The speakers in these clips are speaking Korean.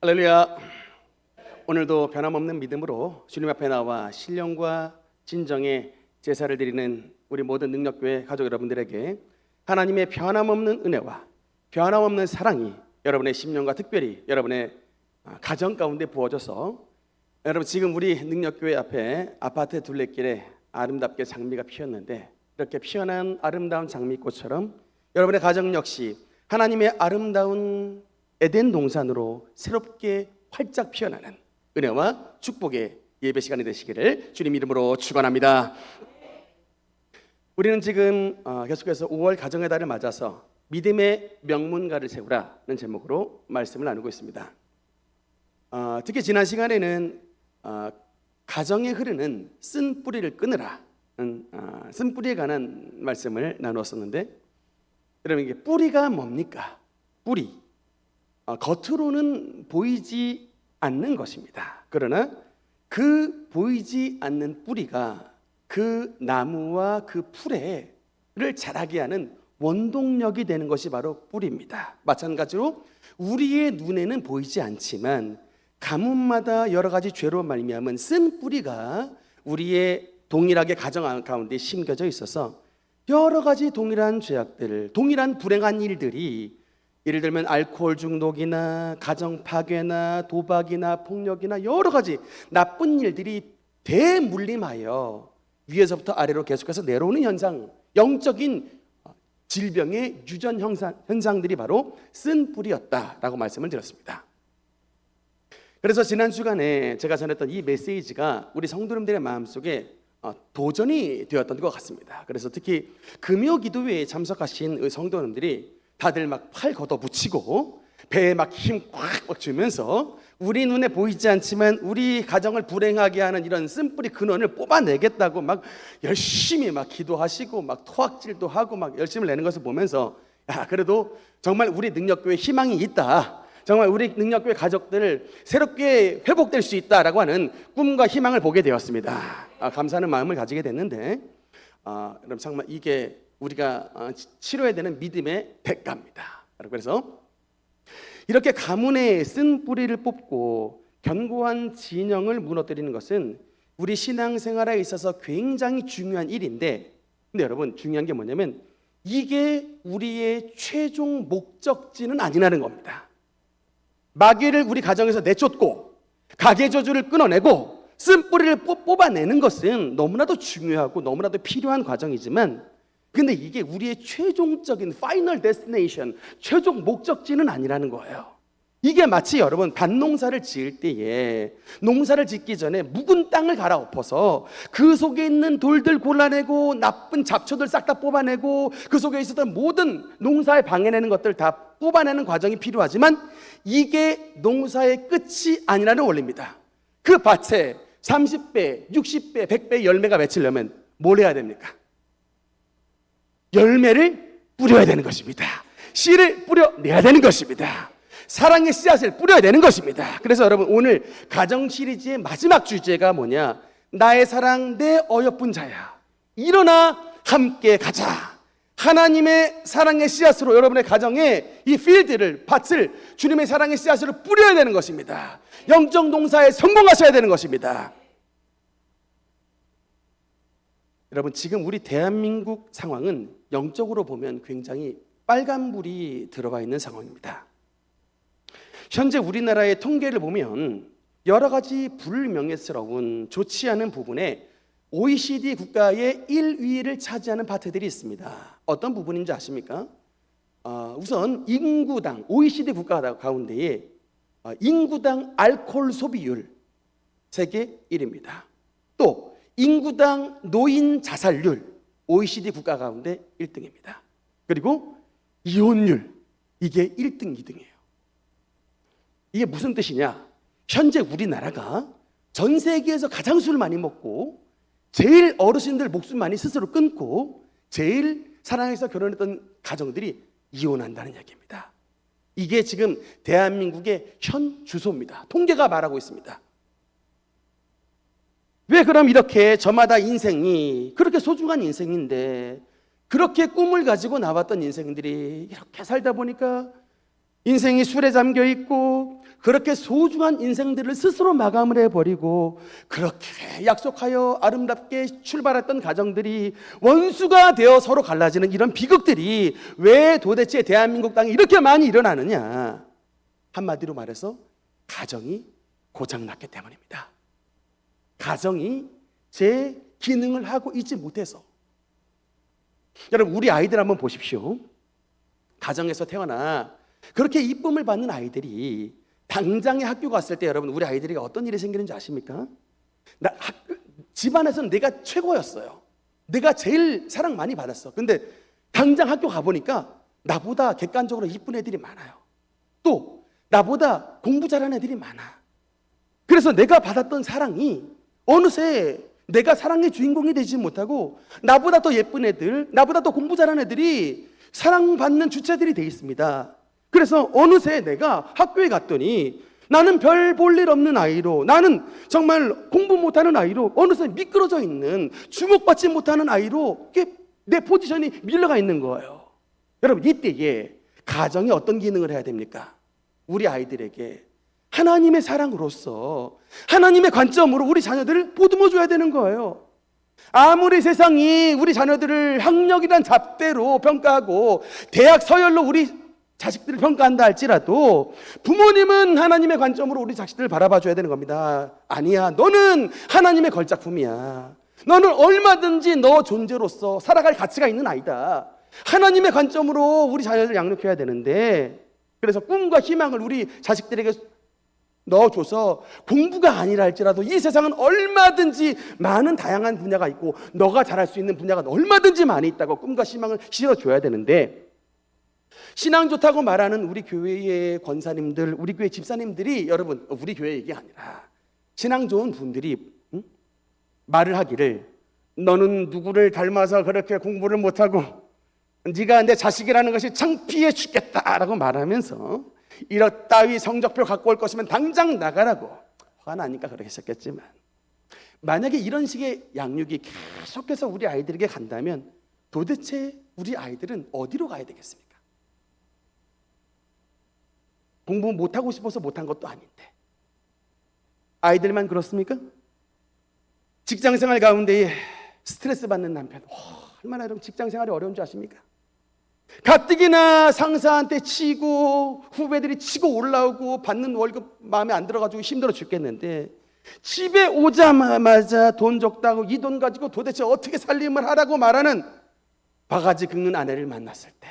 할렐루야. 오늘도 변함없는 믿음으로 주님 앞에 나와 신령과 진정의 제사를 드리는 우리 모든 능력교회 가족 여러분들에게 하나님의 변함없는 은혜와 변함없는 사랑이 여러분의 심령과 특별히 여러분의 가정 가운데 부어져서 여러분 지금 우리 능력교회 앞에 아파트 둘레길에 아름답게 장미가 피었는데 이렇게 피어난 아름다운 장미꽃처럼 여러분의 가정 역시 하나님의 아름다운 에덴 동산으로 새롭게 활짝 피어나는 은혜와 축복의 예배 시간이 되시기를 주님 이름으로 축원합니다. 우리는 지금 계속해서 5월 가정의 달을 맞아서 믿음의 명문가를 세우라는 제목으로 말씀을 나누고 있습니다. 특히 지난 시간에는 가정에 흐르는 쓴 뿌리를 끊으라는 쓴 뿌리에 관한 말씀을 나누었었는데, 여러분 이게 뿌리가 뭡니까? 뿌리. 겉으로는 보이지 않는 것입니다. 그러나 그 보이지 않는 뿌리가 그 나무와 그 풀에를 자라게 하는 원동력이 되는 것이 바로 뿌리입니다. 마찬가지로 우리의 눈에는 보이지 않지만 가문마다 여러 가지 죄로 말미암은 쓴 뿌리가 우리의 동일하게 가정 가운데 심겨져 있어서 여러 가지 동일한 죄악들, 동일한 불행한 일들이, 예를 들면 알코올 중독이나 가정 파괴나 도박이나 폭력이나 여러 가지 나쁜 일들이 대물림하여 위에서부터 아래로 계속해서 내려오는 현상, 영적인 질병의 유전 현상들이 바로 쓴 뿌리였다라고 말씀을 드렸습니다. 그래서 지난 주간에 제가 전했던 이 메시지가 우리 성도님들의 마음속에 도전이 되었던 것 같습니다. 그래서 특히 금요 기도회에 참석하신 성도님들이 다들 막 팔 걷어붙이고 배에 막 힘 꽉 주면서 우리 눈에 보이지 않지만 우리 가정을 불행하게 하는 이런 쓴뿌리 근원을 뽑아내겠다고 막 열심히 막 기도하시고 막 토학질도 하고 막 열심을 내는 것을 보면서, 야, 그래도 정말 우리 능력교회 희망이 있다, 정말 우리 능력교회 가족들 새롭게 회복될 수 있다라고 하는 꿈과 희망을 보게 되었습니다. 감사하는 마음을 가지게 됐는데, 여러분 정말 이게 우리가 치러야 되는 믿음의 대가입니다. 그래서 이렇게 가문에 쓴 뿌리를 뽑고 견고한 진영을 무너뜨리는 것은 우리 신앙생활에 있어서 굉장히 중요한 일인데, 근데 여러분 중요한 게 뭐냐면 이게 우리의 최종 목적지는 아니라는 겁니다. 마귀를 우리 가정에서 내쫓고 가계 저주를 끊어내고 쓴 뿌리를 뽑아내는 것은 너무나도 중요하고 너무나도 필요한 과정이지만, 근데 이게 우리의 최종적인 파이널 데스티네이션, 최종 목적지는 아니라는 거예요. 이게 마치 여러분 밭농사를 지을 때에 농사를 짓기 전에 묵은 땅을 갈아엎어서 그 속에 있는 돌들 골라내고 나쁜 잡초들 싹 다 뽑아내고 그 속에 있었던 모든 농사에 방해내는 것들 다 뽑아내는 과정이 필요하지만 이게 농사의 끝이 아니라는 원리입니다. 그 밭에 30배, 60배, 100배 열매가 맺히려면 뭘 해야 됩니까? 열매를 뿌려야 되는 것입니다. 씨를 뿌려내야 되는 것입니다. 사랑의 씨앗을 뿌려야 되는 것입니다. 그래서 여러분 오늘 가정 시리즈의 마지막 주제가 뭐냐? 나의 사랑 내 어여쁜 자야, 일어나 함께 가자. 하나님의 사랑의 씨앗으로 여러분의 가정에 이 필드를, 밭을 주님의 사랑의 씨앗으로 뿌려야 되는 것입니다. 영적 농사에 성공하셔야 되는 것입니다. 여러분 지금 우리 대한민국 상황은 영적으로 보면 굉장히 빨간불이 들어가 있는 상황입니다. 현재 우리나라의 통계를 보면 여러 가지 불명예스러운 좋지 않은 부분에 OECD 국가의 1위를 차지하는 파트들이 있습니다. 어떤 부분인지 아십니까? 우선 인구당, OECD 국가 가운데에 인구당 알코올 소비율 세계 1위입니다. 또 인구당 노인 자살률 OECD 국가 가운데 1등입니다. 그리고 이혼율, 이게 1등, 2등이에요. 이게 무슨 뜻이냐? 현재 우리나라가 전 세계에서 가장 술을 많이 먹고 제일 어르신들 목숨 많이 스스로 끊고 제일 사랑해서 결혼했던 가정들이 이혼한다는 얘기입니다. 이게 지금 대한민국의 현 주소입니다. 통계가 말하고 있습니다. 왜 그럼 이렇게 저마다 인생이 그렇게 소중한 인생인데 그렇게 꿈을 가지고 나왔던 인생들이 이렇게 살다 보니까 인생이 술에 잠겨 있고 그렇게 소중한 인생들을 스스로 마감을 해버리고 그렇게 약속하여 아름답게 출발했던 가정들이 원수가 되어 서로 갈라지는 이런 비극들이 왜 도대체 대한민국 땅에 이렇게 많이 일어나느냐? 한마디로 말해서 가정이 고장났기 때문입니다. 가정이 제 기능을 하고 있지 못해서. 여러분, 우리 아이들 한번 보십시오. 가정에서 태어나 그렇게 이쁨을 받는 아이들이 당장에 학교 갔을 때 여러분, 우리 아이들이 어떤 일이 생기는지 아십니까? 집안에서는 내가 최고였어요. 내가 제일 사랑 많이 받았어. 근데 당장 학교 가보니까 나보다 객관적으로 이쁜 애들이 많아요. 또 나보다 공부 잘하는 애들이 많아. 그래서 내가 받았던 사랑이 어느새 내가 사랑의 주인공이 되지 못하고 나보다 더 예쁜 애들, 나보다 더 공부 잘하는 애들이 사랑받는 주체들이 돼 있습니다. 그래서 어느새 내가 학교에 갔더니 나는 별 볼 일 없는 아이로, 나는 정말 공부 못하는 아이로, 어느새 미끄러져 있는, 주목받지 못하는 아이로 이렇게 내 포지션이 밀려가 있는 거예요. 여러분, 이때에 가정이 어떤 기능을 해야 됩니까? 우리 아이들에게 하나님의 사랑으로서 하나님의 관점으로 우리 자녀들을 보듬어 줘야 되는 거예요. 아무리 세상이 우리 자녀들을 학력이란 잣대로 평가하고 대학 서열로 우리 자식들을 평가한다 할지라도 부모님은 하나님의 관점으로 우리 자식들을 바라봐 줘야 되는 겁니다. 아니야, 너는 하나님의 걸작품이야. 너는 얼마든지 너 존재로서 살아갈 가치가 있는 아이다. 하나님의 관점으로 우리 자녀들을 양육해야 되는데, 그래서 꿈과 희망을 우리 자식들에게 넣어줘서 공부가 아니라 할지라도 이 세상은 얼마든지 많은 다양한 분야가 있고 너가 잘할 수 있는 분야가 얼마든지 많이 있다고 꿈과 희망을 실어줘야 되는데, 신앙 좋다고 말하는 우리 교회의 권사님들, 우리 교회 집사님들이, 여러분, 우리 교회 얘기 아니라 신앙 좋은 분들이 말을 하기를, 너는 누구를 닮아서 그렇게 공부를 못하고 네가 내 자식이라는 것이 창피해 죽겠다라고 말하면서 이런 따위 성적표 갖고 올 것이면 당장 나가라고, 화가 나니까 그렇게 했었겠지만, 만약에 이런 식의 양육이 계속해서 우리 아이들에게 간다면 도대체 우리 아이들은 어디로 가야 되겠습니까? 공부 못하고 싶어서 못한 것도 아닌데 아이들만 그렇습니까? 직장생활 가운데에 스트레스 받는 남편, 얼마나 여러분 직장생활이 어려운 줄 아십니까? 가뜩이나 상사한테 치고 후배들이 치고 올라오고 받는 월급 마음에 안 들어가지고 힘들어 죽겠는데, 집에 오자마자 돈 적다고 이 돈 가지고 도대체 어떻게 살림을 하라고 말하는 바가지 긁는 아내를 만났을 때,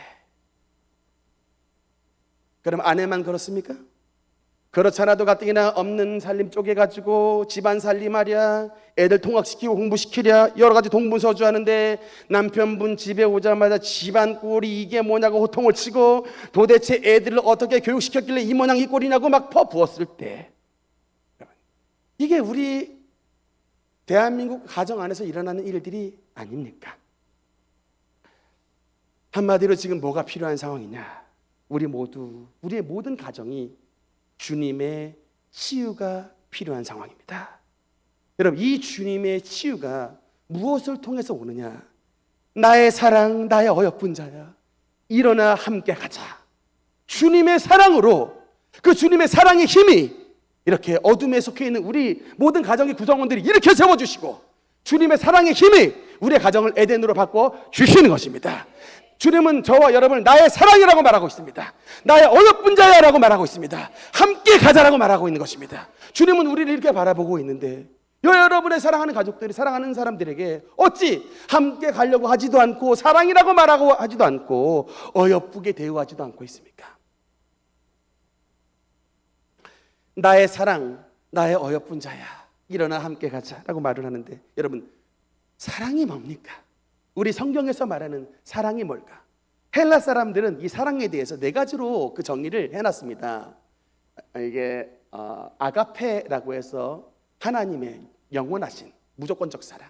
그럼 아내만 그렇습니까? 그렇잖아도 가뜩이나 없는 살림 쪼개가지고 집안 살림하랴, 애들 통학시키고 공부시키랴, 여러 가지 동분서주 하는데 남편분 집에 오자마자 집안 꼴이 이게 뭐냐고 호통을 치고 도대체 애들을 어떻게 교육시켰길래 이 모양 이 꼴이냐고 막 퍼부었을 때, 이게 우리 대한민국 가정 안에서 일어나는 일들이 아닙니까? 한마디로 지금 뭐가 필요한 상황이냐? 우리 모두, 우리의 모든 가정이 주님의 치유가 필요한 상황입니다. 여러분, 이 주님의 치유가 무엇을 통해서 오느냐? 나의 사랑, 나의 어여쁜 자야, 일어나 함께 가자. 주님의 사랑으로, 그 주님의 사랑의 힘이 이렇게 어둠에 속해 있는 우리 모든 가정의 구성원들이 일으켜 세워주시고, 주님의 사랑의 힘이 우리의 가정을 에덴으로 바꿔 주시는 것입니다. 주님은 저와 여러분을 나의 사랑이라고 말하고 있습니다. 나의 어여쁜 자야라고 말하고 있습니다. 함께 가자라고 말하고 있는 것입니다. 주님은 우리를 이렇게 바라보고 있는데, 여러분의 사랑하는 가족들이, 사랑하는 사람들에게 어찌 함께 가려고 하지도 않고 사랑이라고 말하고 하지도 않고 어여쁘게 대우하지도 않고 있습니까? 나의 사랑, 나의 어여쁜 자야, 일어나 함께 가자라고 말을 하는데, 여러분, 사랑이 뭡니까? 우리 성경에서 말하는 사랑이 뭘까? 헬라 사람들은 이 사랑에 대해서 네 가지로 그 정의를 해놨습니다. 이게 아가페라고 해서 하나님의 영원하신 무조건적 사랑,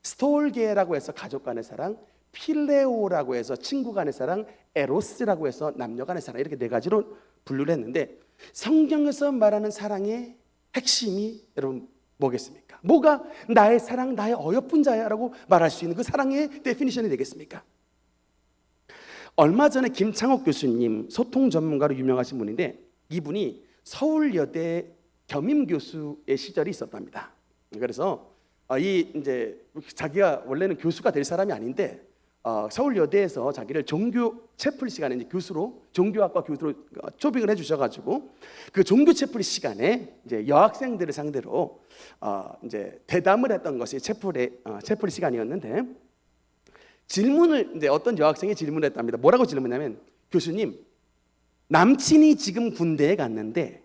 스톨게라고 해서 가족 간의 사랑, 필레오라고 해서 친구 간의 사랑, 에로스라고 해서 남녀 간의 사랑, 이렇게 네 가지로 분류를 했는데, 성경에서 말하는 사랑의 핵심이 여러분 뭐겠습니까? 뭐가 나의 사랑, 나의 어여쁜 자야라고 말할 수 있는 그 사랑의 데피니션이 되겠습니까? 얼마 전에 김창옥 교수님, 소통 전문가로 유명하신 분인데 이분이 서울여대 겸임 교수의 시절이 있었답니다. 그래서 이제 자기가 원래는 교수가 될 사람이 아닌데 서울여대에서 자기를 종교 채플 시간에 이제 교수로, 종교학과 교수로 초빙을 해주셔가지고 그 종교 채플 시간에 이제 여학생들을 상대로 이제 대담을 했던 것이 채플 시간이었는데, 질문을 이제 어떤 여학생이 질문을 했답니다. 뭐라고 질문하냐면, 교수님, 남친이 지금 군대에 갔는데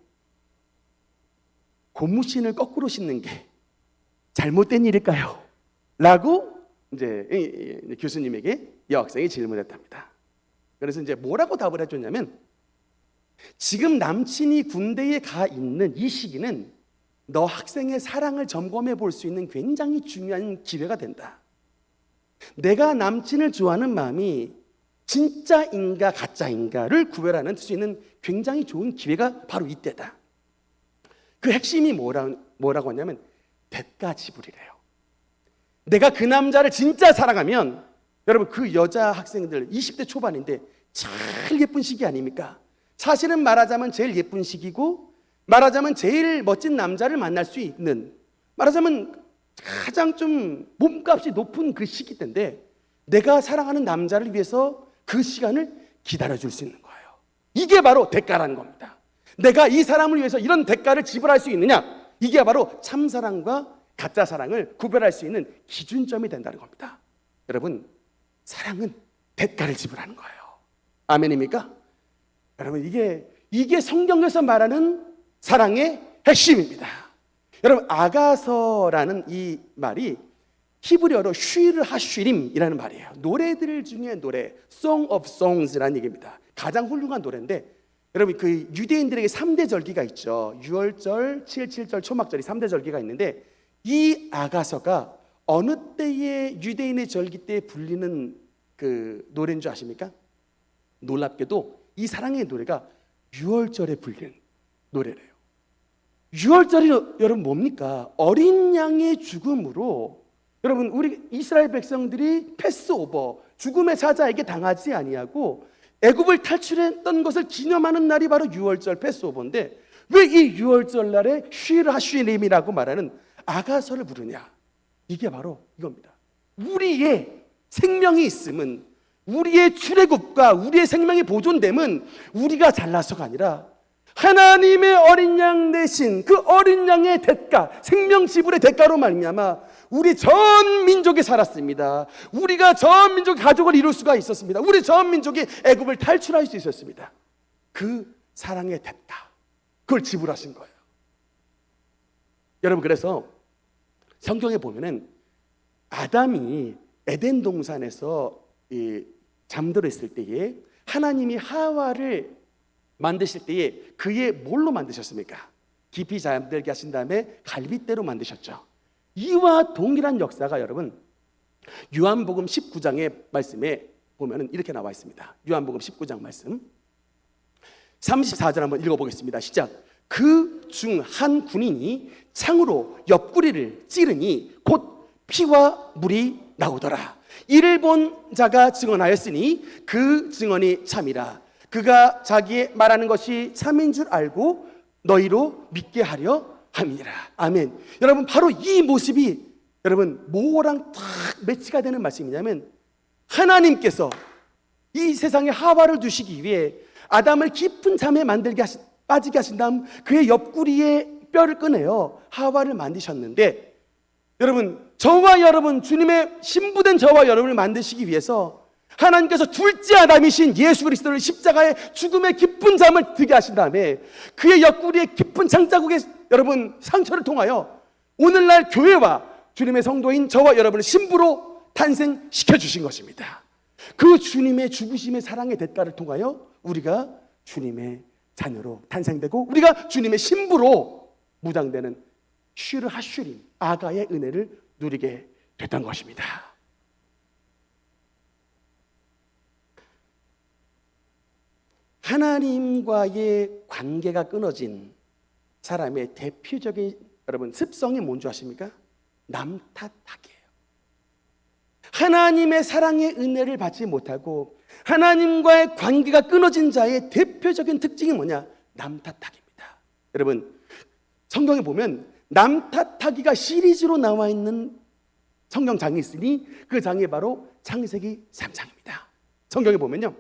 고무신을 거꾸로 신는 게 잘못된 일일까요? 라고 이제 교수님에게 여학생이 질문했답니다. 그래서 이제 뭐라고 답을 해줬냐면, 지금 남친이 군대에 가 있는 이 시기는 너 학생의 사랑을 점검해 볼 수 있는 굉장히 중요한 기회가 된다. 내가 남친을 좋아하는 마음이 진짜인가 가짜인가를 구별하는 수 있는 굉장히 좋은 기회가 바로 이때다. 그 핵심이 뭐라고 하냐면 대가 지불이래요. 내가 그 남자를 진짜 사랑하면, 여러분 그 여자 학생들 20대 초반인데 제일 예쁜 시기 아닙니까? 사실은 말하자면 제일 예쁜 시기고, 말하자면 제일 멋진 남자를 만날 수 있는, 말하자면 가장 좀 몸값이 높은 그 시기 때인데 내가 사랑하는 남자를 위해서 그 시간을 기다려줄 수 있는 거예요. 이게 바로 대가라는 겁니다. 내가 이 사람을 위해서 이런 대가를 지불할 수 있느냐, 이게 바로 참사랑과 가짜 사랑을 구별할 수 있는 기준점이 된다는 겁니다. 여러분, 사랑은 대가를 지불하는 거예요. 아멘입니까? 여러분, 이게 성경에서 말하는 사랑의 핵심입니다. 여러분, 아가서라는 이 말이 히브리어로 슈르 하슈림이라는 말이에요. 노래들 중에 노래, Song of Songs라는 얘기입니다. 가장 훌륭한 노래인데, 여러분 그 유대인들에게 3대 절기가 있죠. 유월절, 7.7절, 초막절이 3대 절기가 있는데, 이 아가서가 어느 때의 유대인의 절기 때 불리는 그 노래인 줄 아십니까? 놀랍게도 이 사랑의 노래가 유월절에 불리는 노래래요. 유월절이 여러분 뭡니까? 어린 양의 죽음으로, 여러분 우리 이스라엘 백성들이 패스오버, 죽음의 사자에게 당하지 아니하고 애굽을 탈출했던 것을 기념하는 날이 바로 유월절 패스오버인데, 왜 이 유월절 날에 슈르 하슈림이라고 말하는 아가서를 부르냐? 이게 바로 이겁니다. 우리의 생명이 있음은, 우리의 출애굽과 우리의 생명이 보존됨은 우리가 잘나서가 아니라 하나님의 어린 양 대신 그 어린 양의 대가, 생명 지불의 대가로 말미암아 우리 전 민족이 살았습니다. 우리가 전 민족의 가족을 이룰 수가 있었습니다. 우리 전 민족이 애굽을 탈출할 수 있었습니다. 그 사랑의 대가, 그걸 지불하신 거예요. 여러분, 그래서 성경에 보면은 아담이 에덴 동산에서 잠들어 있을 때에 하나님이 하와를 만드실 때에 그의 뭘로 만드셨습니까? 깊이 잠들게 하신 다음에 갈빗대로 만드셨죠. 이와 동일한 역사가 여러분 요한복음 19장의 말씀에 보면 이렇게 나와 있습니다. 요한복음 19장 말씀 34절 한번 읽어보겠습니다. 시작. 그 중 한 군인이 창으로 옆구리를 찌르니 곧 피와 물이 나오더라. 이를 본 자가 증언하였으니 그 증언이 참이라. 그가 자기의 말하는 것이 참인 줄 알고 너희로 믿게 하려 함이라. 아멘. 여러분, 바로 이 모습이 여러분 뭐랑 딱 매치가 되는 말씀이냐면, 하나님께서 이 세상에 하와를 두시기 위해 아담을 깊은 잠에 빠지게 하신 다음 그의 옆구리에 뼈를 꺼내어 하와를 만드셨는데, 여러분 저와 여러분, 주님의 신부된 저와 여러분을 만드시기 위해서 하나님께서 둘째 아담이신 예수 그리스도를 십자가의 죽음의 깊은 잠을 들게 하신 다음에 그의 옆구리에 깊은 창자국의 여러분 상처를 통하여 오늘날 교회와 주님의 성도인 저와 여러분을 신부로 탄생시켜 주신 것입니다. 그 주님의 죽으심의 사랑의 대가를 통하여 우리가 주님의 자녀로 탄생되고 우리가 주님의 신부로 무장되는 슈르 하슈림, 아가의 은혜를 누리게 됐던 것입니다. 하나님과의 관계가 끊어진 사람의 대표적인 여러분 습성이 뭔지 아십니까? 남 탓하기예요. 하나님의 사랑의 은혜를 받지 못하고 하나님과의 관계가 끊어진 자의 대표적인 특징이 뭐냐? 남 탓하기입니다. 여러분, 성경에 보면 남 탓하기가 시리즈로 나와 있는 성경장이 있으니 그 장이 바로 창세기 3장입니다. 성경에 보면요,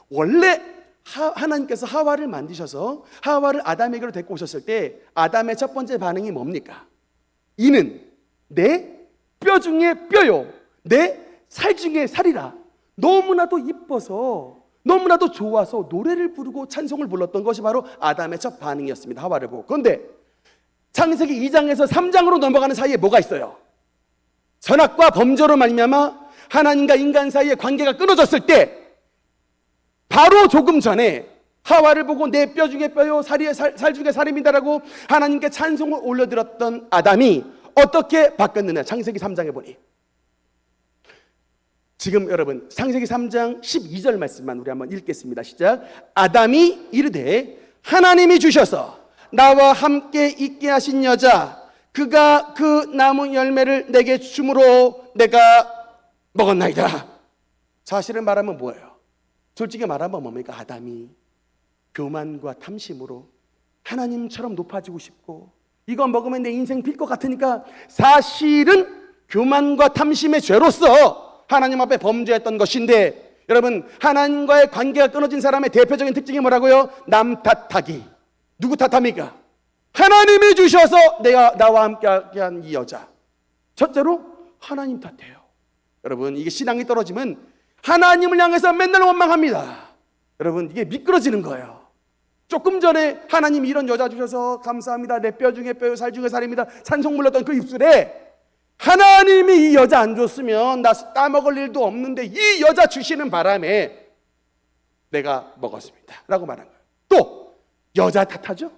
원래 하나님께서 하와를 만드셔서 하와를 아담에게로 데리고 오셨을 때 아담의 첫 번째 반응이 뭡니까? 이는 내 뼈 중에 뼈요, 내 살 중에 살이라. 너무나도 이뻐서, 너무나도 좋아서 노래를 부르고 찬송을 불렀던 것이 바로 아담의 첫 반응이었습니다. 하와를 보고. 그런데 창세기 2장에서 3장으로 넘어가는 사이에 뭐가 있어요? 선악과 범죄로 말미암아 하나님과 인간 사이의 관계가 끊어졌을 때 바로 조금 전에 하와를 보고 내 뼈 중에 뼈요, 살 중에 살입니다라고 하나님께 찬송을 올려드렸던 아담이 어떻게 바뀌었느냐? 창세기 3장에 보니, 지금 여러분 창세기 3장 12절 말씀만 우리 한번 읽겠습니다. 시작. 아담이 이르되 하나님이 주셔서 나와 함께 있게 하신 여자, 그가 그 나무 열매를 내게 주므로 내가 먹었나이다. 사실을 말하면 뭐예요? 솔직히 말하면 뭡니까? 아담이 교만과 탐심으로 하나님처럼 높아지고 싶고 이거 먹으면 내 인생 필 것 같으니까 사실은 교만과 탐심의 죄로서 하나님 앞에 범죄했던 것인데, 여러분, 하나님과의 관계가 끊어진 사람의 대표적인 특징이 뭐라고요? 남 탓하기. 누구 탓합니까? 하나님이 주셔서 내가 나와 함께한 이 여자. 첫째로 하나님 탓해요. 여러분, 이게 신앙이 떨어지면 하나님을 향해서 맨날 원망합니다. 여러분, 이게 미끄러지는 거예요. 조금 전에 하나님 이런 여자 주셔서 감사합니다, 내 뼈 중에 뼈요, 살 중에 살입니다, 찬송 불렀던 그 입술에 하나님이 이 여자 안 줬으면 나 따먹을 일도 없는데 이 여자 주시는 바람에 내가 먹었습니다 라고 말한 거예요. 또 여자 탓하죠.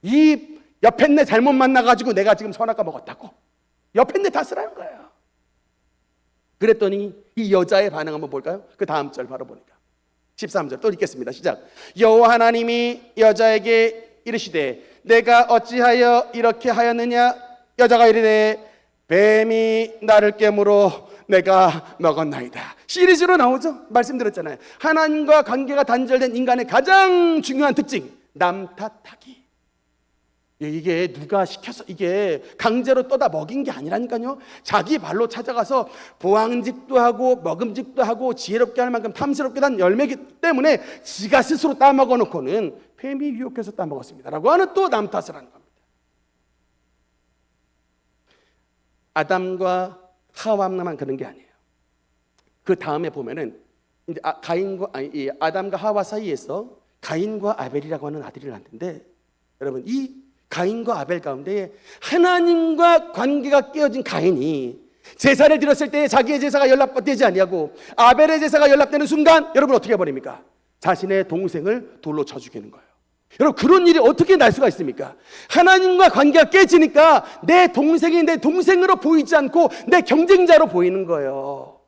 이 옆에 내 잘못 만나가지고 내가 지금 선악과 먹었다고 옆에 내 탓을 하는 거예요. 그랬더니 이 여자의 반응 한번 볼까요? 그 다음 절 바로 보니까 13절 또 읽겠습니다. 시작. 여호와 하나님이 여자에게 이르시되 내가 어찌하여 이렇게 하였느냐? 여자가 이르되 뱀이 나를 깨물어 내가 먹었나이다. 시리즈로 나오죠. 말씀드렸잖아요. 하나님과 관계가 단절된 인간의 가장 중요한 특징, 남 탓하기. 이게 누가 시켜서, 이게 강제로 떠다 먹인 게 아니라니까요. 자기 발로 찾아가서 보왕직도 하고 먹음직도 하고 지혜롭게 할 만큼 탐스럽게 단 열매이기 때문에 지가 스스로 따먹어 놓고는 뱀이 유혹해서 따먹었습니다 라고 하는 또 남 탓을 하는 겁니다. 아담과 하와만 그런 게 아니에요. 그 다음에 보면은 이제 아담과 하와 사이에서 가인과 아벨이라고 하는 아들이 낳는데, 여러분, 이 가인과 아벨 가운데 하나님과 관계가 깨어진 가인이 제사를 드렸을 때 자기의 제사가 연락되지 아니하고 아벨의 제사가 연락되는 순간 여러분 어떻게 해버립니까? 자신의 동생을 돌로 쳐 죽이는 거예요. 여러분, 그런 일이 어떻게 날 수가 있습니까? 하나님과 관계가 깨지니까 내 동생이 내 동생으로 보이지 않고 내 경쟁자로 보이는 거예요.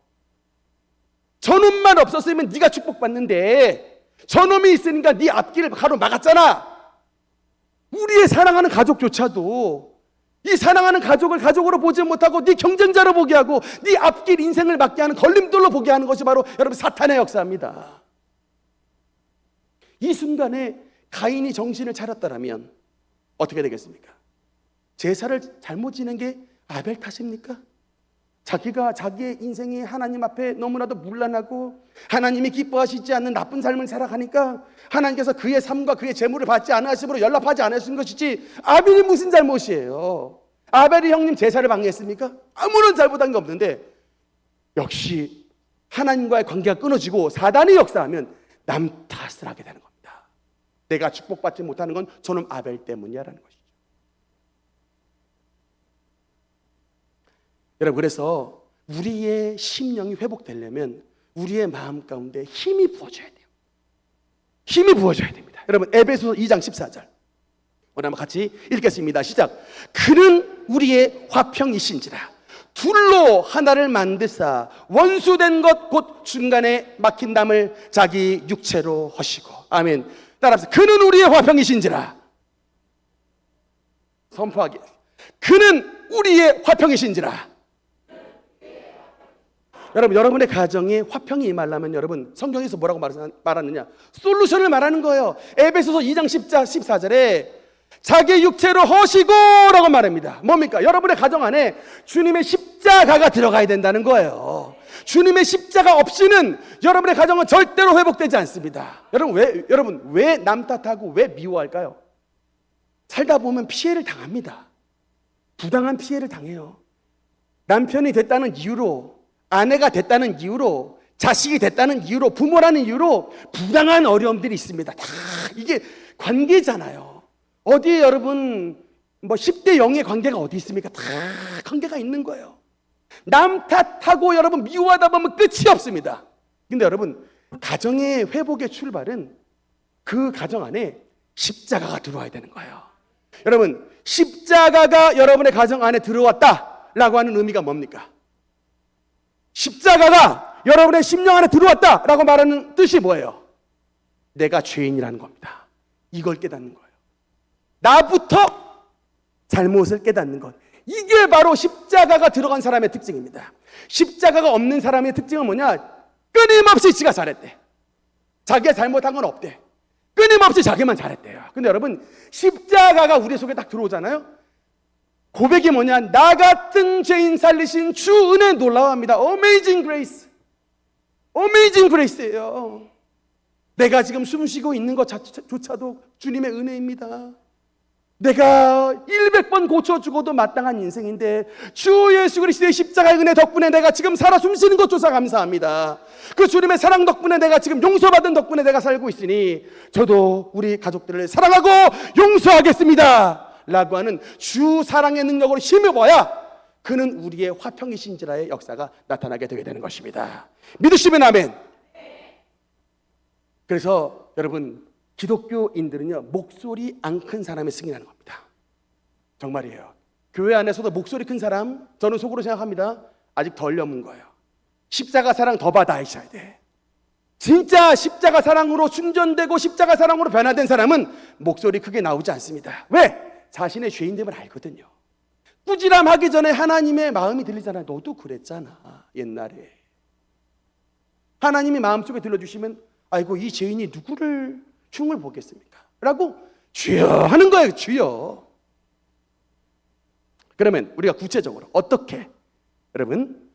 저놈만 없었으면 네가 축복받는데 저놈이 있으니까 네 앞길을 가로막았잖아. 우리의 사랑하는 가족조차도 이 사랑하는 가족을 가족으로 보지 못하고 네 경쟁자로 보게 하고 네 앞길 인생을 막게 하는 걸림돌로 보게 하는 것이 바로 여러분 사탄의 역사입니다. 이 순간에 가인이 정신을 차렸다면 어떻게 되겠습니까? 제사를 잘못 지낸 게 아벨 탓입니까? 자기가 자기의 인생이 하나님 앞에 너무나도 문란하고 하나님이 기뻐하시지 않는 나쁜 삶을 살아가니까 하나님께서 그의 삶과 그의 재물을 받지 않으심으로 연락하지 않으신 것이지 아벨이 무슨 잘못이에요? 아벨이 형님 제사를 방해했습니까? 아무런 잘못한 게 없는데 역시 하나님과의 관계가 끊어지고 사단이 역사하면 남 탓을 하게 되는 겁니다. 내가 축복받지 못하는 건 저놈 아벨 때문이야라는 것이죠. 여러분, 그래서 우리의 심령이 회복되려면 우리의 마음 가운데 힘이 부어져야 돼요. 힘이 부어져야 됩니다. 여러분, 에베소서 2장 14절 오늘 한번 같이 읽겠습니다. 시작. 그는 우리의 화평이신지라 둘로 하나를 만드사 원수된 것 곧 중간에 막힌 담을 자기 육체로 하시고. 아멘. 따라합시다. 그는 우리의 화평이신지라. 선포하기. 그는 우리의 화평이신지라. 여러분, 여러분의 가정에 화평이 임하려면 여러분 성경에서 뭐라고 말하느냐? 솔루션을 말하는 거예요. 에베소서 2장 14절에 자기 육체로 허시고라고 말합니다. 뭡니까? 여러분의 가정 안에 주님의 십자가가 들어가야 된다는 거예요. 주님의 십자가 없이는 여러분의 가정은 절대로 회복되지 않습니다. 여러분 왜 남 탓하고 왜 미워할까요? 살다 보면 피해를 당합니다. 부당한 피해를 당해요. 남편이 됐다는 이유로, 아내가 됐다는 이유로, 자식이 됐다는 이유로, 부모라는 이유로 부당한 어려움들이 있습니다. 다 이게 관계잖아요. 어디에 여러분 10대 0의 관계가 어디 있습니까? 다 관계가 있는 거예요. 남 탓하고 여러분 미워하다 보면 끝이 없습니다. 근데 여러분, 가정의 회복의 출발은 그 가정 안에 십자가가 들어와야 되는 거예요. 여러분, 십자가가 여러분의 가정 안에 들어왔다라고 하는 의미가 뭡니까? 십자가가 여러분의 심령 안에 들어왔다라고 말하는 뜻이 뭐예요? 내가 죄인이라는 겁니다. 이걸 깨닫는 거예요. 나부터 잘못을 깨닫는 것. 이게 바로 십자가가 들어간 사람의 특징입니다. 십자가가 없는 사람의 특징은 뭐냐? 끊임없이 지가 잘했대. 자기가 잘못한 건 없대. 끊임없이 자기만 잘했대요. 근데 여러분, 십자가가 우리 속에 딱 들어오잖아요. 고백이 뭐냐? 나 같은 죄인 살리신 주 은혜 놀라워합니다. Amazing Grace. Amazing Grace예요. 내가 지금 숨쉬고 있는 것조차도 주님의 은혜입니다. 내가 100번 고쳐 죽어도 마땅한 인생인데 주 예수 그리스도의 십자가의 은혜 덕분에 내가 지금 살아 숨쉬는 것조차 감사합니다. 그 주님의 사랑 덕분에 내가 지금 용서받은 덕분에 내가 살고 있으니 저도 우리 가족들을 사랑하고 용서하겠습니다 라고 하는 주 사랑의 능력으로 힘입어야 그는 우리의 화평이신지라의 역사가 나타나게 되게 되는 것입니다. 믿으시면 아멘. 그래서 여러분, 기독교인들은요, 목소리 안 큰 사람이 승리하는 겁니다. 정말이에요. 교회 안에서도 목소리 큰 사람, 저는 속으로 생각합니다. 아직 덜 넘은 거예요. 십자가 사랑 더 받아야셔야 돼. 진짜 십자가 사랑으로 충전되고 십자가 사랑으로 변화된 사람은 목소리 크게 나오지 않습니다. 왜? 자신의 죄인됨을 알거든요. 꾸지람하기 전에 하나님의 마음이 들리잖아요. 너도 그랬잖아, 옛날에. 하나님이 마음속에 들려주시면 아이고, 이 죄인이 누구를 흉을 보겠습니까? 라고 주여 하는 거예요. 주여. 그러면 우리가 구체적으로 어떻게, 여러분,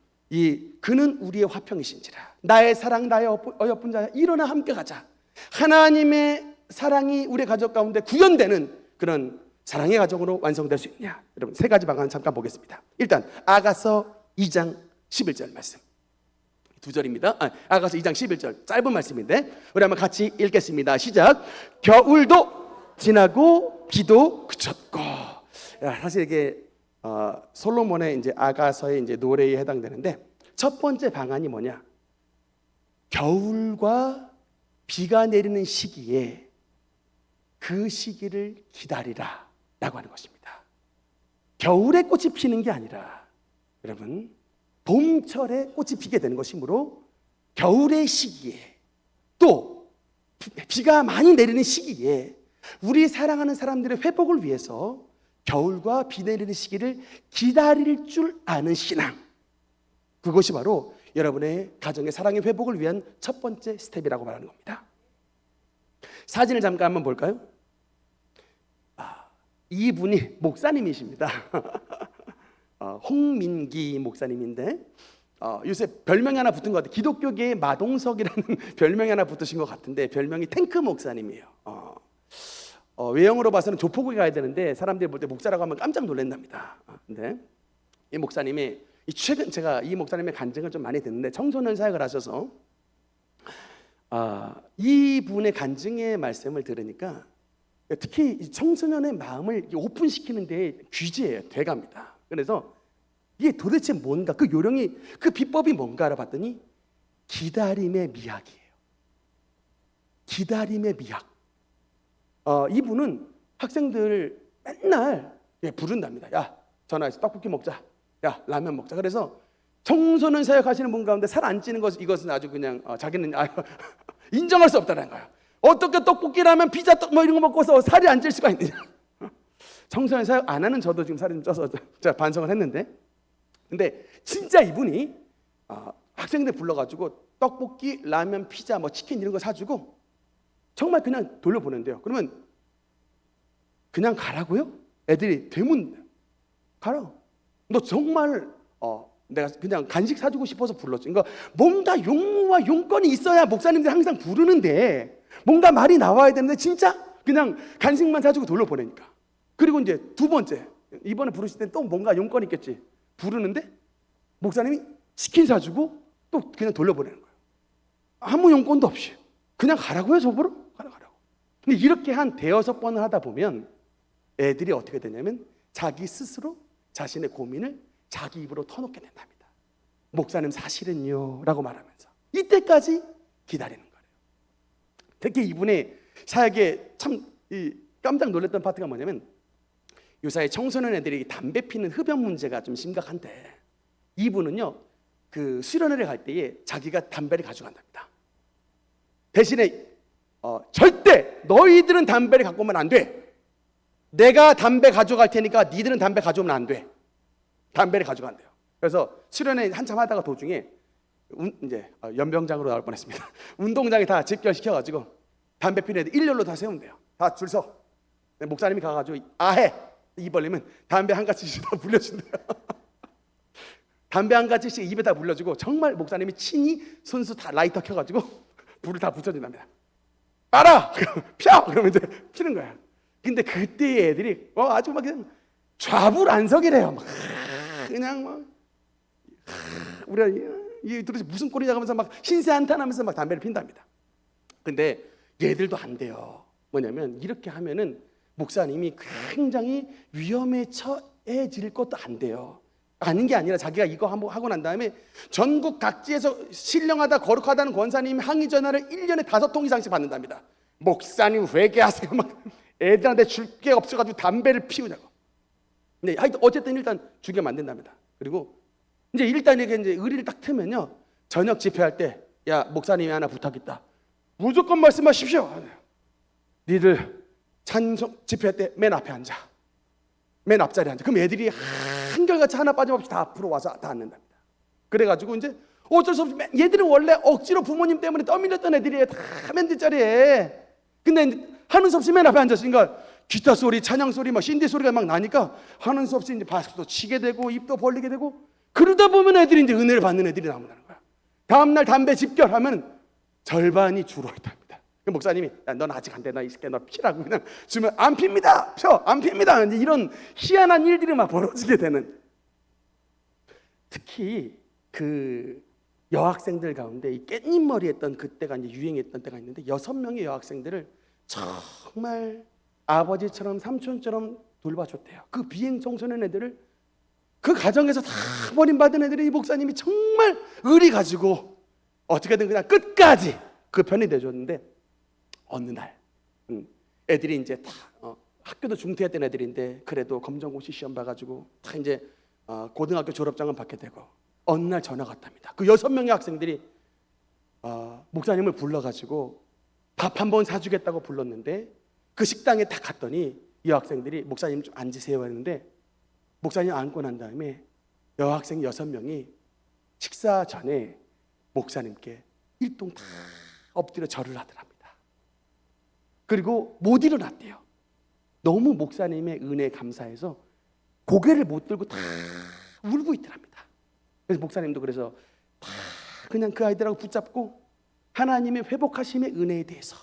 그는 우리의 화평이신지라 나의 사랑 나의 어여쁜 자야 일어나 함께 가자. 하나님의 사랑이 우리 가족 가운데 구현되는 그런 사랑의 가정으로 완성될 수 있냐? 여러분, 세 가지 방안 잠깐 보겠습니다. 일단 아가서 2장 11절 말씀. 두 절입니다. 아가서 2장 11절 짧은 말씀인데 우리 한번 같이 읽겠습니다. 시작. 겨울도 지나고 비도 그쳤고. 사실 이게 솔로몬의 이제 아가서의 이제 노래에 해당되는데 첫 번째 방안이 뭐냐? 겨울과 비가 내리는 시기에 그 시기를 기다리라라고 하는 것입니다. 겨울에 꽃이 피는 게 아니라 여러분, 봄철에 꽃이 피게 되는 것이므로 겨울의 시기에 또 비가 많이 내리는 시기에 우리 사랑하는 사람들의 회복을 위해서 겨울과 비 내리는 시기를 기다릴 줄 아는 신앙, 그것이 바로 여러분의 가정의 사랑의 회복을 위한 첫 번째 스텝이라고 말하는 겁니다. 사진을 잠깐 한번 볼까요? 이분이 목사님이십니다. 홍민기 목사님인데 요새 별명이 하나 붙은 것 같아요. 기독교계의 마동석이라는 별명이 하나 붙으신 것 같은데 별명이 탱크 목사님이에요. 외형으로 봐서는 조폭을 가야 되는데 사람들이 볼 때 목사라고 하면 깜짝 놀란답니다. 근데 이 목사님이 최근 제가 이 목사님의 간증을 좀 많이 듣는데 청소년 사역을 하셔서 이분의 간증의 말씀을 들으니까 특히 이 청소년의 마음을 오픈시키는 데 귀재예요. 돼갑니다. 그래서 이게 도대체 뭔가, 그 요령이, 그 비법이 뭔가 알아봤더니 기다림의 미학이에요. 기다림의 미학. 이분은 학생들 맨날 부른답니다. 야, 전화해서 떡볶이 먹자. 야, 라면 먹자. 그래서 청소년 사역하시는 분 가운데 살 안 찌는 것, 이것은 아주 그냥 자기는 인정할 수 없다는 거예요. 어떻게 떡볶이, 라면, 피자, 뭐 이런 거 먹고서 살이 안 찔 수가 있느냐. 청소년 사역 안 하는 저도 지금 살이 좀 쪄서 제가 반성을 했는데, 근데 진짜 이분이 학생들 불러가지고 떡볶이, 라면, 피자, 뭐 치킨 이런 거 사주고 정말 그냥 돌려보낸대요. 그러면 그냥 가라고요? 애들이 되면 가라. 너 정말 내가 그냥 간식 사주고 싶어서 불렀지. 그러니까 뭔가 용무와 용건이 있어야 목사님들이 항상 부르는데 뭔가 말이 나와야 되는데 진짜 그냥 간식만 사주고 돌려보내니까. 그리고 이제 두 번째, 이번에 부르실 때 또 뭔가 용건이 있겠지. 부르는데 목사님이 치킨 사주고 또 그냥 돌려보내는 거예요. 아무 용건도 없이 그냥 가라고요. 저보러 가라고. 근데 이렇게 한 대여섯 번을 하다 보면 애들이 어떻게 되냐면 자기 스스로 자신의 고민을 자기 입으로 터놓게 된답니다. 목사님 사실은요 라고 말하면서 이때까지 기다리는 거예요. 특히 이분의 사역에 참 깜짝 놀랐던 파트가 뭐냐면 요사이 청소년 애들이 담배 피는 흡연 문제가 좀 심각한데 이분은요 그 수련회를 갈 때에 자기가 담배를 가져간답니다. 대신에 절대 너희들은 담배를 갖고 오면 안 돼. 내가 담배 가져갈 테니까 니들은 담배 가져오면 안 돼. 담배를 가져간대요. 그래서 수련회 한참 하다가 도중에 이제 연병장으로 나올 뻔했습니다. 운동장에 다 집결시켜가지고 담배 피는 애들 일렬로 다 세운대요. 다 줄 서. 목사님이 가가지고 아해 입 벌리면 담배 한 가지씩 다 물려준대요. 담배 한 가지씩 입에 다 물려주고 정말 목사님이 친히 손수 다 라이터 켜가지고 불을 다 붙여준답니다. 빨아! 펴! 그러면 이제 피는 거야. 근데 그때 애들이 아주 막 그냥 좌불안석이래요. 막 그냥 막 우리가 이 도대체 무슨 꼴이냐 하면서 막 신세한탄하면서 막 담배를 핀답니다. 근데 얘들도 안 돼요. 뭐냐면 이렇게 하면은 목사님이 굉장히 위험에 처해질 것도 안 돼요. 아는 게 아니라 자기가 이거 한번 하고 난 다음에 전국 각지에서 신령하다 거룩하다는 권사님이 항의 전화를 1년에 5통 이상씩 받는답니다. 목사님 회개하세요. 막 애들한테 줄 게 없어가지고 담배를 피우냐고. 근데 하여튼 어쨌든 일단 주게 만든답니다. 그리고 이제 일단 이게 이제 의리를 딱 트면요 저녁 집회할 때 야 목사님이 하나 부탁있다. 무조건 말씀하십시오. 니들 찬송 집회할 때 맨 앞에 앉아. 맨 앞자리에 앉아. 그럼 애들이 한결같이 하나 빠짐없이 다 앞으로 와서 다 앉는답니다. 그래가지고 이제 어쩔 수 없이 얘들은 원래 억지로 부모님 때문에 떠밀렸던 애들이에요. 다 맨 뒷자리에. 근데 하는 수 없이 맨 앞에 앉았으니까 기타 소리, 찬양 소리, 막 신디 소리가 막 나니까 하는 수 없이 이제 박수도 치게 되고 입도 벌리게 되고 그러다 보면 애들이 이제 은혜를 받는 애들이 나온다는 거야. 다음날 담배 집결하면 절반이 줄어 있답니다. 그 목사님이 야, 넌 아직 안 돼. 너 이 새끼 너 피라고 그냥 주면 안 핍니다. 펴 안 핍니다. 이제 이런 희한한 일들이 막 벌어지게 되는. 특히 그 여학생들 가운데 이 깻잎머리 했던 그때가 이제 유행했던 때가 있는데 6명의 여학생들을 정말 아버지처럼 삼촌처럼 돌봐줬대요. 그 비행 청소년 애들을 그 가정에서 다 버림받은 애들이 이 목사님이 정말 의리 가지고 어떻게든 그냥 끝까지 그 편이 돼줬는데 어느 날 애들이 이제 다 학교도 중퇴했던 애들인데 그래도 검정고시 시험 봐가지고 다 이제 고등학교 졸업장은 받게 되고 어느 날 전화가 왔답니다. 그 6명의 학생들이 목사님을 불러가지고 밥 한 번 사주겠다고 불렀는데 그 식당에 딱 갔더니 이 학생들이 목사님 좀 앉으세요 했는데 목사님 앉고 난 다음에 여학생 6명이 식사 전에 목사님께 일동 다 엎드려 절을 하더랍니다. 그리고 못 일어났대요. 너무 목사님의 은혜에 감사해서 고개를 못 들고 다 울고 있더랍니다. 그래서 목사님도 그래서 다 그냥 그 아이들하고 붙잡고 하나님의 회복하심의 은혜에 대해서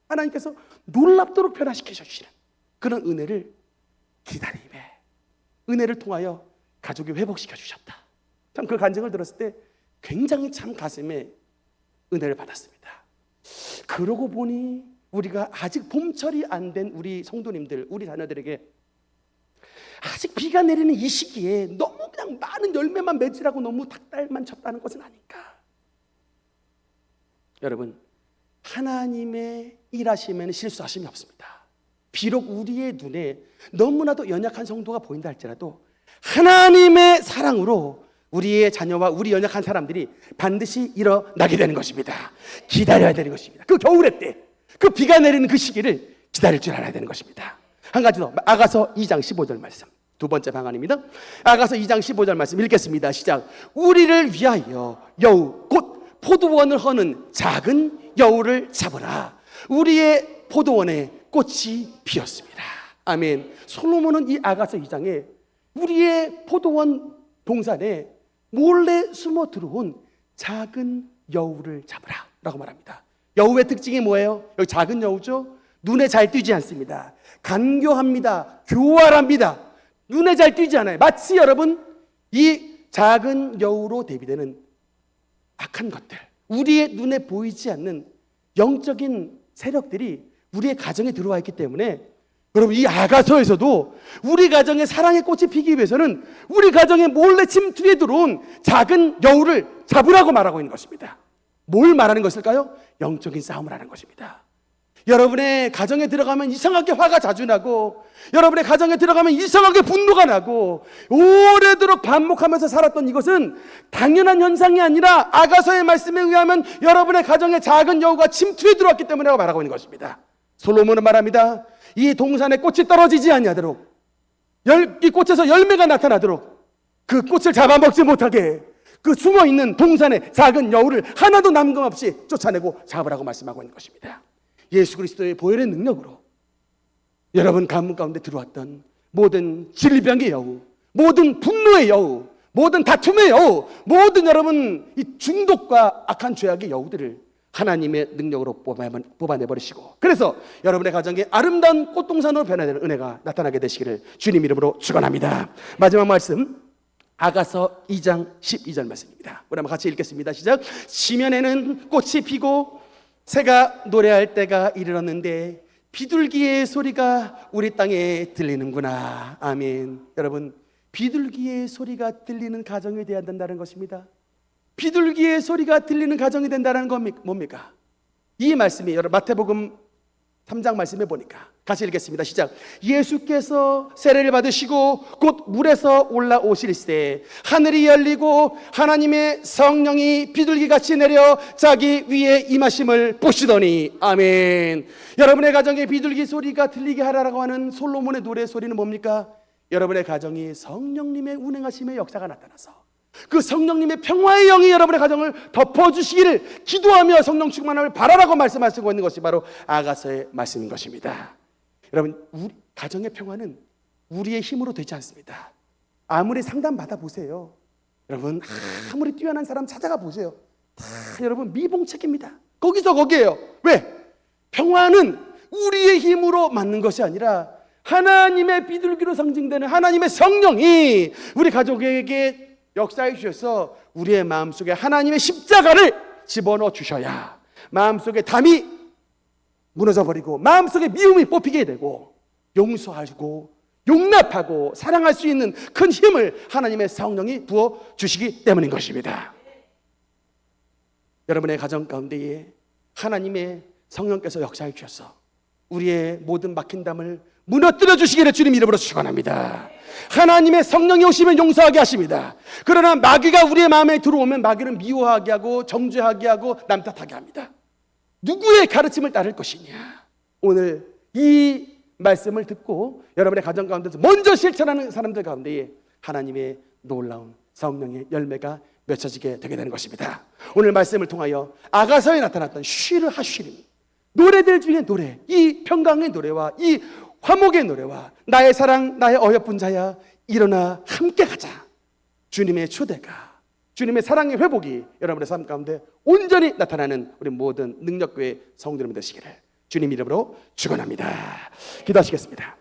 하나님께서 놀랍도록 변화시켜 주시는 그런 은혜를 기다림에 은혜를 통하여 가족이 회복시켜 주셨다. 참 그 간증을 들었을 때 굉장히 참 가슴에 은혜를 받았습니다. 그러고 보니 우리가 아직 봄철이 안 된 우리 성도님들, 우리 자녀들에게 아직 비가 내리는 이 시기에 너무 그냥 많은 열매만 맺으라고 너무 닭달만 쳤다는 것은 아닌가. 여러분, 하나님의 일하심에는 실수하심이 없습니다. 비록 우리의 눈에 너무나도 연약한 성도가 보인다 할지라도 하나님의 사랑으로 우리의 자녀와 우리 연약한 사람들이 반드시 일어나게 되는 것입니다. 기다려야 되는 것입니다. 그 겨울의 때, 그 비가 내리는 그 시기를 기다릴 줄 알아야 되는 것입니다. 한 가지 더, 아가서 2장 15절 말씀 두 번째 방안입니다. 아가서 2장 15절 말씀 읽겠습니다. 시작. 우리를 위하여 여우 곧 포도원을 허는 작은 여우를 잡으라. 우리의 포도원에 꽃이 피었습니다. 아멘. 솔로몬은 이 아가서 2장에 우리의 포도원 동산에 몰래 숨어 들어온 작은 여우를 잡으라 라고 말합니다. 여우의 특징이 뭐예요? 여기 작은 여우죠? 눈에 잘 띄지 않습니다. 간교합니다. 교활합니다. 눈에 잘 띄지 않아요. 마치 여러분 이 작은 여우로 대비되는 악한 것들, 우리의 눈에 보이지 않는 영적인 세력들이 우리의 가정에 들어와 있기 때문에 여러분 이 아가서에서도 우리 가정에 사랑의 꽃이 피기 위해서는 우리 가정에 몰래 침투해 들어온 작은 여우를 잡으라고 말하고 있는 것입니다. 뭘 말하는 것일까요? 영적인 싸움을 하는 것입니다. 여러분의 가정에 들어가면 이상하게 화가 자주 나고, 여러분의 가정에 들어가면 이상하게 분노가 나고, 오래도록 반복하면서 살았던 이것은 당연한 현상이 아니라 아가서의 말씀에 의하면 여러분의 가정에 작은 여우가 침투해 들어왔기 때문에 말하고 있는 것입니다. 솔로몬은 말합니다. 이 동산에 꽃이 떨어지지 아니하도록, 이 꽃에서 열매가 나타나도록, 그 꽃을 잡아먹지 못하게 그 숨어있는 동산에 작은 여우를 하나도 남김없이 쫓아내고 잡으라고 말씀하고 있는 것입니다. 예수 그리스도의 보혈의 능력으로 여러분 가문 가운데 들어왔던 모든 질병의 여우, 모든 분노의 여우, 모든 다툼의 여우, 모든 여러분 이 중독과 악한 죄악의 여우들을 하나님의 능력으로 뽑아내버리시고, 그래서 여러분의 가정에 아름다운 꽃동산으로 변화되는 은혜가 나타나게 되시기를 주님 이름으로 축원합니다. 마지막 말씀 아가서 2장 12절 말씀입니다. 우리 한번 같이 읽겠습니다. 시작. 지면에는 꽃이 피고 새가 노래할 때가 이르렀는데 비둘기의 소리가 우리 땅에 들리는구나. 아멘. 여러분 비둘기의 소리가 들리는 가정이 되어야 된다는 것입니다. 비둘기의 소리가 들리는 가정이 된다는 건 뭡니까? 이 말씀이 여러분 마태복음 3장 말씀해 보니까 같이 읽겠습니다. 시작. 예수께서 세례를 받으시고 곧 물에서 올라오실세 하늘이 열리고 하나님의 성령이 비둘기같이 내려 자기 위에 임하심을 보시더니. 아멘. 여러분의 가정에 비둘기 소리가 들리게 하라고 하는 솔로몬의 노래 소리는 뭡니까? 여러분의 가정이 성령님의 운행하심의 역사가 나타나서 그 성령님의 평화의 영이 여러분의 가정을 덮어주시기를 기도하며 성령 충만함을 바라라고 말씀하시고 있는 것이 바로 아가서의 말씀인 것입니다. 여러분 우리 가정의 평화는 우리의 힘으로 되지 않습니다. 아무리 상담 받아보세요. 여러분 아무리 뛰어난 사람 찾아가 보세요. 다 여러분 미봉책입니다. 거기서 거기에요. 왜? 평화는 우리의 힘으로 맞는 것이 아니라 하나님의 비둘기로 상징되는 하나님의 성령이 우리 가족에게 역사해 주셔서 우리의 마음속에 하나님의 십자가를 집어넣어 주셔야 마음속에 담이 무너져버리고 마음속에 미움이 뽑히게 되고 용서하고 용납하고 사랑할 수 있는 큰 힘을 하나님의 성령이 부어주시기 때문인 것입니다. 여러분의 가정 가운데에 하나님의 성령께서 역사해 주셔서 우리의 모든 막힌 담을 무너뜨려 주시기를 주님 이름으로 축원합니다. 하나님의 성령이 오시면 용서하게 하십니다. 그러나 마귀가 우리의 마음에 들어오면 마귀는 미워하게 하고 정죄하게 하고 남탓하게 합니다. 누구의 가르침을 따를 것이냐? 오늘 이 말씀을 듣고 여러분의 가정 가운데서 먼저 실천하는 사람들 가운데에 하나님의 놀라운 성령의 열매가 맺혀지게 되게 되는 것입니다. 오늘 말씀을 통하여 아가서에 나타났던 쉬르 하쉬림 노래들 중에 노래, 이 평강의 노래와 이 화목의 노래와 나의 사랑 나의 어여쁜 자야 일어나 함께 가자. 주님의 초대가, 주님의 사랑의 회복이 여러분의 삶 가운데 온전히 나타나는 우리 모든 능력교회 성도님 되시기를 주님 이름으로 축원합니다. 기도하시겠습니다.